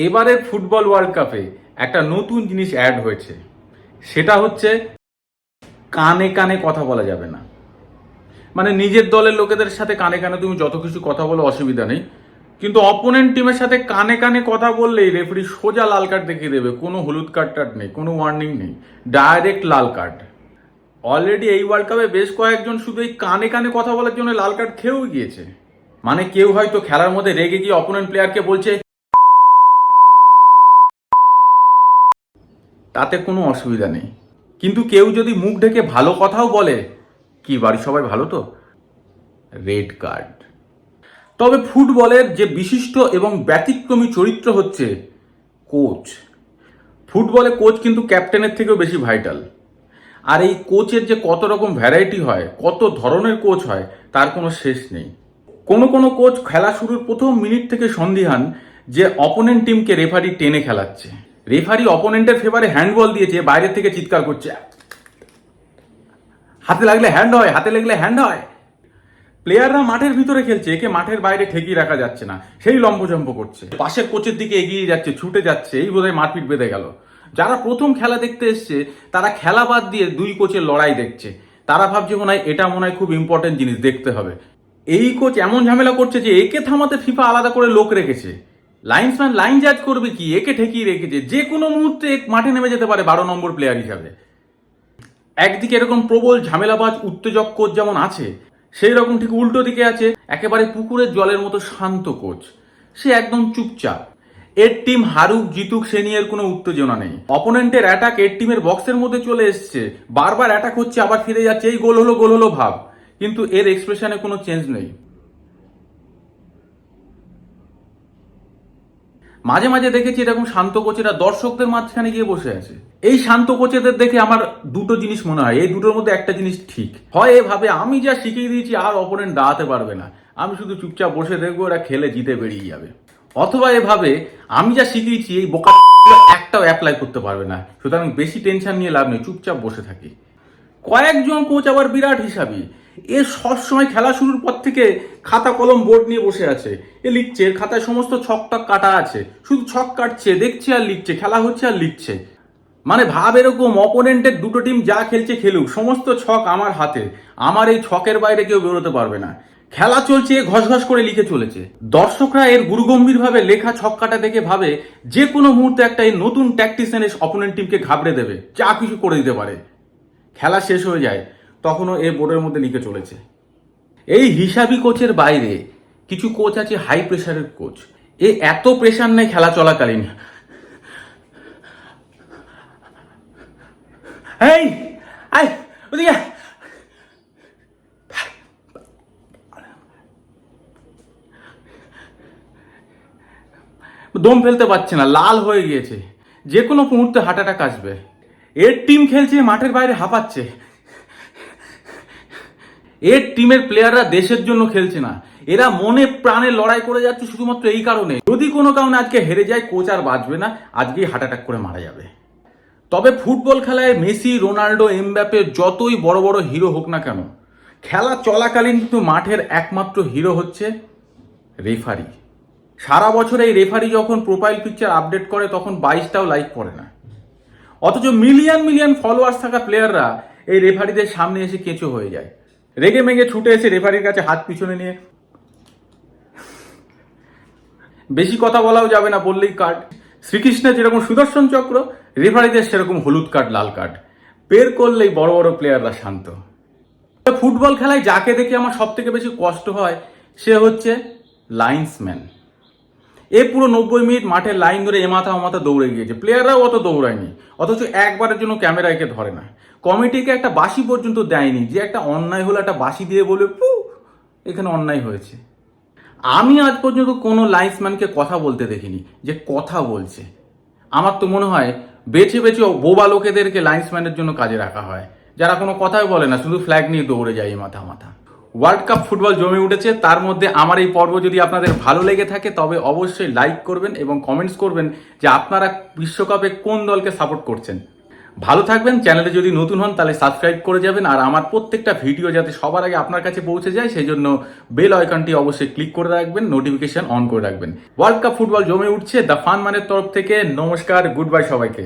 এবারে football world কাপে একটা নতুন জিনিস অ্যাড হয়েছে, সেটা হচ্ছে কানে কানে কথা বলা যাবে না। মানে নিজের দলের লোকেদের সাথে কানে কানে তুমি যত কিছু কথা বলো অসুবিধা নেই, কিন্তু অপোনেন্ট টিমের সাথে কানে কানে কথা বললেই রেফারি সোজা লাল কার্ড দেখিয়ে দেবে। কোনো হলুদ কার্ড টার্ড নেই, কোনো ওয়ার্নিং নেই, ডাইরেক্ট লাল কার্ড। অলরেডি এই ওয়ার্ল্ড কাপে বেশ কয়েকজন শুধু এই কানে কানে কথা বলার জন্য লাল কার্ড খেয়েও গিয়েছে। মানে কেউ হয়তো খেলার মধ্যে রেগে গিয়ে অপোনেন্ট প্লেয়ারকে বলছে, তাতে কোনো অসুবিধা নেই, কিন্তু কেউ যদি মুখ ঢেকে ভালো কথাও বলে, কি বাড়ির সবাই ভালো তো, রেড কার্ড। তবে ফুটবলের যে বিশিষ্ট এবং ব্যতিক্রমী চরিত্র হচ্ছে কোচ। ফুটবলে কোচ কিন্তু ক্যাপ্টেনের থেকেও বেশি ভাইটাল। আর এই কোচের যে কত রকম ভ্যারাইটি হয়, কত ধরনের কোচ হয়, তার কোনো শেষ নেই। কোনো কোনো কোচ খেলা শুরুর প্রথম মিনিট থেকে সন্দিহান যে অপোনেন্ট টিমকে রেফারি টেনে খেলাচ্ছে। রেফারি অপোনেন্টের ফেভারে হ্যান্ডবল দিয়েছে, বাইরে থেকে চিৎকার করছে, হাতে লাগলে হ্যান্ড হয়, হাতে লাগলে হ্যান্ড হয়। প্লেয়াররা মাঠের ভিতরে খেলছে, একে মাঠের বাইরে ঠেকিয়ে রাখা যাচ্ছে না, সেই লম্বজম্প করছে, পাশের কোচের দিকে এগিয়ে যাচ্ছে, ছুটে যাচ্ছে, এই বোধহয় মারপিট বেঁধে গেল। যারা প্রথম খেলা দেখতে এসছে তারা খেলা বাদ দিয়ে দুই কোচের লড়াই দেখছে। তারা ভাবছে এটা মনে হয় খুব ইম্পর্টেন্ট জিনিস, দেখতে হবে। এই কোচ এমন ঝামেলা করছে যে একে থামাতে ফিফা আলাদা করে লোক রেখেছে। লাইন্সম্যান লাইন জাজ করবে কি, একে ঠেকিয়ে রেখেছে, যে কোনো মুহূর্তে মাঠে নেমে যেতে পারে 12 নম্বর প্লেয়ার হিসাবে। একদিকে এরকম প্রবল ঝামেলাবাজ উত্তেজক কোচ যেমন আছে, সেই রকম ঠিক উল্টো দিকে আছে একেবারে পুকুরের জলের মতো শান্ত কোচ। সে একদম চুপচাপ। এর টিম হারুক জিতুক সে নিয়ে এর কোনো উত্তেজনা নেই। অপোনেন্টের অ্যাটাক এর টিমের বক্সের মধ্যে চলে এসছে, বারবার অ্যাটাক হচ্ছে, আবার ফিরে যাচ্ছে, এই গোল হলো ভাব, কিন্তু এর এক্সপ্রেশনে কোনো চেঞ্জ নেই। মাঝে মাঝে দেখেছি এরকম শান্ত কোচেরা দর্শকদের মাঝখানে গিয়ে বসে আছে। এই শান্ত কোচেদের দেখে আমার দুটো জিনিস মনে হয়, এই দুটোর মধ্যে একটা জিনিস ঠিক হয়, এভাবে আমি যা শিখিয়ে দিয়েছি আর অপোনেন্ট দাঁড়াতে পারবে না, আমি শুধু চুপচাপ বসে দেখবো, ওরা খেলে জিতে বেরিয়ে যাবে। অথবা এভাবে আমি যা শিখিয়েছি এই বোকা একটাও অ্যাপ্লাই করতে পারবে না, সুতরাং বেশি টেনশন নিয়ে লাভ নেই, চুপচাপ বসে থাকি। কয়েকজন কোচ আবার বিরাট হিসাবি। এ সবসময় খেলা শুরুর পর থেকে খাতা কলম বোর্ড নিয়ে বসে আছে, এ লিখছে, এর খাতায় সমস্ত ছক টক কাটা আছে, শুধু ছক কাটছে, দেখছে আর লিখছে, খেলা হচ্ছে আর লিখছে। মানে ভাব এরকম, অপোনেন্টের দুটো টিম যা খেলছে খেলুক, সমস্ত ছক আমার হাতে, আমার এই ছকের বাইরে কেউ বেরোতে পারবে না। খেলা চলছে, ঘস ঘস করে লিখে চলেছে। দর্শকরা এর গুরুগম্ভীর ভাবে লেখা ছক কাটা দেখে ভাবে যে কোনো মুহূর্তে একটা এই নতুন ট্যাকটিশিয়ান এসে অপোনেন্ট টিমকে ঘাবড়ে দেবে, যা কিছু করে দিতে পারে। খেলা শেষ হয়ে যায়, তখনও এ বোর্ডের মধ্যে লিখে চলেছে। এই হিসাবি কোচের বাইরে কিছু কোচ আছে হাই প্রেশারের কোচ। এ এত প্রেশার নেই খেলা চলাকালীন, এই আয় ওদিকে, দম ফেলতে পারছে না, লাল হয়ে গিয়েছে, যে কোনো মুহূর্তে হার্ট অ্যাটাক আসবে। এর টিম খেলছে, মাঠের বাইরে হাঁপাচ্ছে। এর টিমের প্লেয়াররা দেশের জন্য খেলছে না, এরা মনে প্রাণে লড়াই করে যাচ্ছে শুধুমাত্র এই কারণে, যদি কোনো কারণে আজকে হেরে যায় কোচ আর বাঁচবে না, আজকেই হার্ট অ্যাটাক করে মারা যাবে। তবে ফুটবল খেলায় মেসি, রোনাল্ডো, এমবাপ্পে যতই বড় বড় হিরো হোক না কেন, খেলা চলাকালীন কিন্তু মাঠের একমাত্র হিরো হচ্ছে রেফারি। সারা বছর এই রেফারি যখন প্রোফাইল পিকচার আপডেট করে তখন 22টাও লাইক পড়ে না, অথচ মিলিয়ন মিলিয়ন ফলোয়ার্স থাকা প্লেয়াররা এই রেফারিদের সামনে এসে কেঁচো হয়ে যায়, রেগে মেগে ছুটে এসে রেফারির কাছে হাত পিছনে নিয়ে। বেশি কথা বলাও যাবে না, বললেই কার্ড। শ্রীকৃষ্ণের যেরকম সুদর্শন চক্র, রেফারিদের সেরকম হলুদ কার্ড লাল কার্ড, বের করলেই বড় বড় প্লেয়াররা শান্ত। ফুটবল খেলায় যাকে দেখে আমার সব থেকে বেশি কষ্ট হয় সে হচ্ছে লাইন্সম্যান। এ পুরো 90 মিনিট মাঠের লাইন ধরে এ মাথা ও মাথা দৌড়ে গিয়েছে, প্লেয়াররাও অত দৌড়ায়নি, অথচ একবারের জন্য ক্যামেরা একে ধরে না। কমিটিকে একটা বাঁশি পর্যন্ত দেয়নি, যে একটা অন্যায় হলো একটা বাঁশি দিয়ে বলবে পু এখানে অন্যায় হয়েছে। আমি আজ পর্যন্ত কোনো লাইন্সম্যানকে কথা বলতে দেখিনি যে কথা বলছে। আমার তো মনে হয় বেছে বেছে বোবা লোকেদেরকে লাইন্সম্যানের জন্য কাজে রাখা হয়, যারা কোনো কথাই বলে না, শুধু ফ্ল্যাগ নিয়ে দৌড়ে যায় মাথা মাথা। ওয়ার্ল্ড কাপ ফুটবল জমে উঠেছে, তার মধ্যে আমার এই পর্ব যদি আপনাদের ভালো লেগে থাকে তবে অবশ্যই লাইক করবেন এবং কমেন্টস করবেন যে আপনারা বিশ্বকাপে কোন দলকে সাপোর্ট করছেন। ভালো থাকবেন। চ্যানেলে যদি নতুন হন তাহলে সাবস্ক্রাইব করে যাবেন, আর আমার প্রত্যেকটা ভিডিও যাতে সবার আগে আপনার কাছে পৌঁছে যায় সেই জন্য বেল আইকনটি অবশ্যই ক্লিক করে রাখবেন, নোটিফিকেশন অন করে রাখবেন। ওয়ার্ল্ড কাপ ফুটবল জমে উঠছে দ্য ফান মানের তরফ থেকে। নমস্কার, গুড বাই সবাইকে।